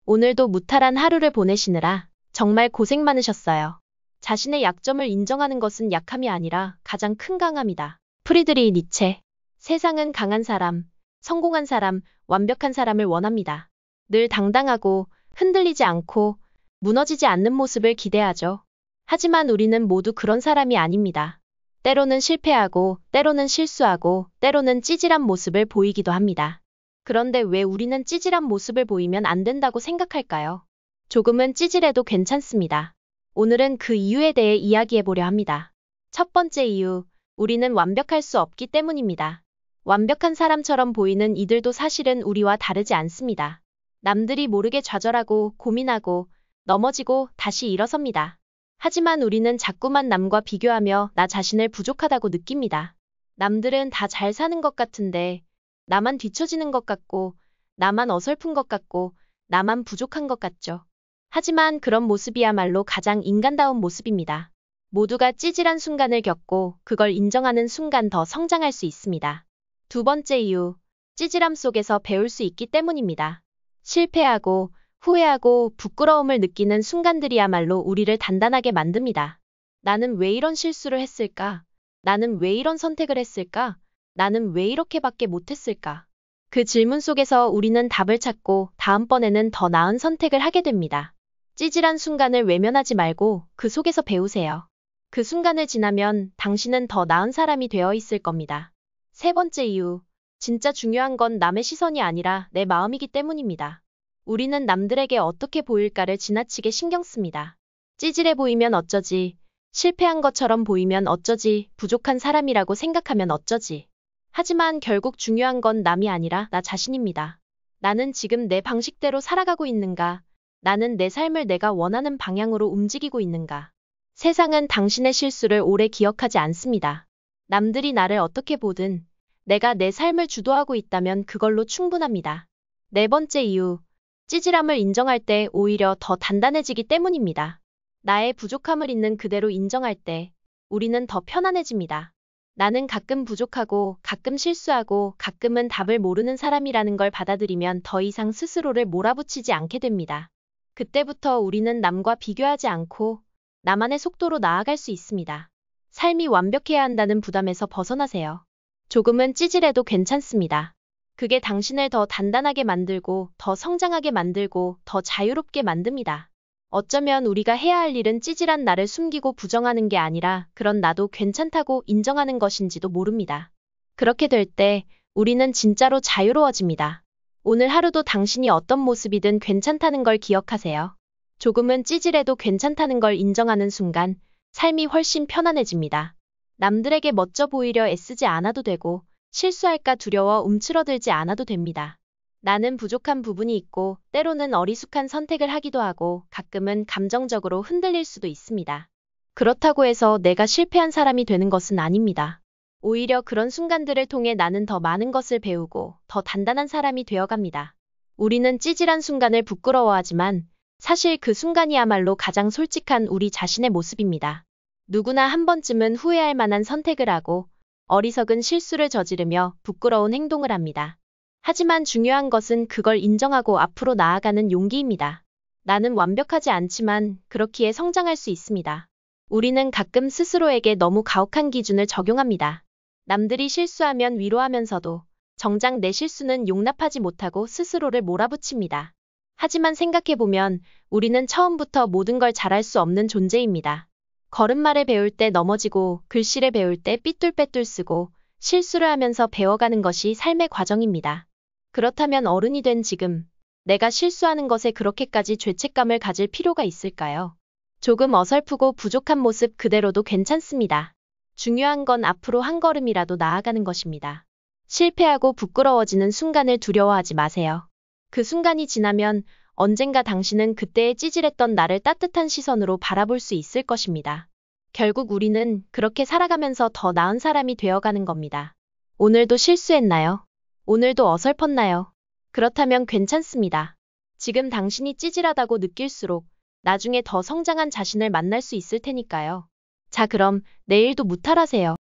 오늘도 무탈한 하루를 보내시느라 정말 고생 많으셨어요. 자신의 약점을 인정하는 것은 약함이 아니라 가장 큰 강함이다. 프리드리히 니체. 세상은 강한 사람, 성공한 사람, 완벽한 사람을 원합니다. 늘 당당하고 흔들리지 않고 무너지지 않는 모습을 기대하죠. 하지만 우리는 모두 그런 사람이 아닙니다. 때로는 실패하고, 때로는 실수하고, 때로는 찌질한 모습을 보이기도 합니다. 그런데 왜 우리는 찌질한 모습을 보이면 안 된다고 생각할까요? 조금은 찌질해도 괜찮습니다. 오늘은 그 이유에 대해 이야기해보려 합니다. 첫 번째 이유, 우리는 완벽할 수 없기 때문입니다. 완벽한 사람처럼 보이는 이들도 사실은 우리와 다르지 않습니다. 남들이 모르게 좌절하고 고민하고 넘어지고 다시 일어섭니다. 하지만 우리는 자꾸만 남과 비교하며 나 자신을 부족하다고 느낍니다. 남들은 다 잘 사는 것 같은데 나만 뒤처지는 것 같고 나만 어설픈 것 같고 나만 부족한 것 같죠. 하지만 그런 모습이야말로 가장 인간다운 모습입니다. 모두가 찌질한 순간을 겪고 그걸 인정하는 순간 더 성장할 수 있습니다. 두 번째 이유, 찌질함 속에서 배울 수 있기 때문입니다. 실패하고 후회하고 부끄러움을 느끼는 순간들이야말로 우리를 단단하게 만듭니다. 나는 왜 이런 실수를 했을까? 나는 왜 이런 선택을 했을까? 나는 왜 이렇게밖에 못했을까? 그 질문 속에서 우리는 답을 찾고 다음번에는 더 나은 선택을 하게 됩니다. 찌질한 순간을 외면하지 말고 그 속에서 배우세요. 그 순간을 지나면 당신은 더 나은 사람이 되어 있을 겁니다. 세 번째 이유, 진짜 중요한 건 남의 시선이 아니라 내 마음이기 때문입니다. 우리는 남들에게 어떻게 보일까를 지나치게 신경 씁니다. 찌질해 보이면 어쩌지, 실패한 것처럼 보이면 어쩌지, 부족한 사람이라고 생각하면 어쩌지. 하지만 결국 중요한 건 남이 아니라 나 자신입니다. 나는 지금 내 방식대로 살아가고 있는가? 나는 내 삶을 내가 원하는 방향으로 움직이고 있는가? 세상은 당신의 실수를 오래 기억하지 않습니다. 남들이 나를 어떻게 보든 내가 내 삶을 주도하고 있다면 그걸로 충분합니다. 네 번째 이유, 찌질함을 인정할 때 오히려 더 단단해지기 때문입니다. 나의 부족함을 있는 그대로 인정할 때 우리는 더 편안해집니다. 나는 가끔 부족하고 가끔 실수하고 가끔은 답을 모르는 사람이라는 걸 받아들이면 더 이상 스스로를 몰아붙이지 않게 됩니다. 그때부터 우리는 남과 비교하지 않고 나만의 속도로 나아갈 수 있습니다. 삶이 완벽해야 한다는 부담에서 벗어나세요. 조금은 찌질해도 괜찮습니다. 그게 당신을 더 단단하게 만들고 더 성장하게 만들고 더 자유롭게 만듭니다. 어쩌면 우리가 해야 할 일은 찌질한 나를 숨기고 부정하는 게 아니라 그런 나도 괜찮다고 인정하는 것인지도 모릅니다. 그렇게 될 때 우리는 진짜로 자유로워집니다. 오늘 하루도 당신이 어떤 모습이든 괜찮다는 걸 기억하세요. 조금은 찌질해도 괜찮다는 걸 인정하는 순간 삶이 훨씬 편안해집니다. 남들에게 멋져 보이려 애쓰지 않아도 되고 실수할까 두려워 움츠러들지 않아도 됩니다. 나는 부족한 부분이 있고 때로는 어리숙한 선택을 하기도 하고 가끔은 감정적으로 흔들릴 수도 있습니다. 그렇다고 해서 내가 실패한 사람이 되는 것은 아닙니다. 오히려 그런 순간들을 통해 나는 더 많은 것을 배우고 더 단단한 사람이 되어갑니다. 우리는 찌질한 순간을 부끄러워하지만 사실 그 순간이야말로 가장 솔직한 우리 자신의 모습입니다. 누구나 한 번쯤은 후회할 만한 선택을 하고 어리석은 실수를 저지르며 부끄러운 행동을 합니다. 하지만 중요한 것은 그걸 인정하고 앞으로 나아가는 용기입니다. 나는 완벽하지 않지만 그렇기에 성장할 수 있습니다. 우리는 가끔 스스로에게 너무 가혹한 기준을 적용합니다. 남들이 실수하면 위로하면서도 정작 내 실수는 용납하지 못하고 스스로를 몰아붙입니다. 하지만 생각해보면 우리는 처음부터 모든 걸 잘할 수 없는 존재입니다. 걸음마를 배울 때 넘어지고 글씨를 배울 때 삐뚤빼뚤 쓰고 실수를 하면서 배워가는 것이 삶의 과정입니다. 그렇다면 어른이 된 지금 내가 실수하는 것에 그렇게까지 죄책감을 가질 필요가 있을까요? 조금 어설프고 부족한 모습 그대로도 괜찮습니다. 중요한 건 앞으로 한 걸음이라도 나아가는 것입니다. 실패하고 부끄러워지는 순간을 두려워하지 마세요. 그 순간이 지나면 언젠가 당신은 그때의 찌질했던 나를 따뜻한 시선으로 바라볼 수 있을 것입니다. 결국 우리는 그렇게 살아가면서 더 나은 사람이 되어가는 겁니다. 오늘도 실수했나요? 오늘도 어설펐나요? 그렇다면 괜찮습니다. 지금 당신이 찌질하다고 느낄수록 나중에 더 성장한 자신을 만날 수 있을 테니까요. 자, 그럼 내일도 무탈하세요.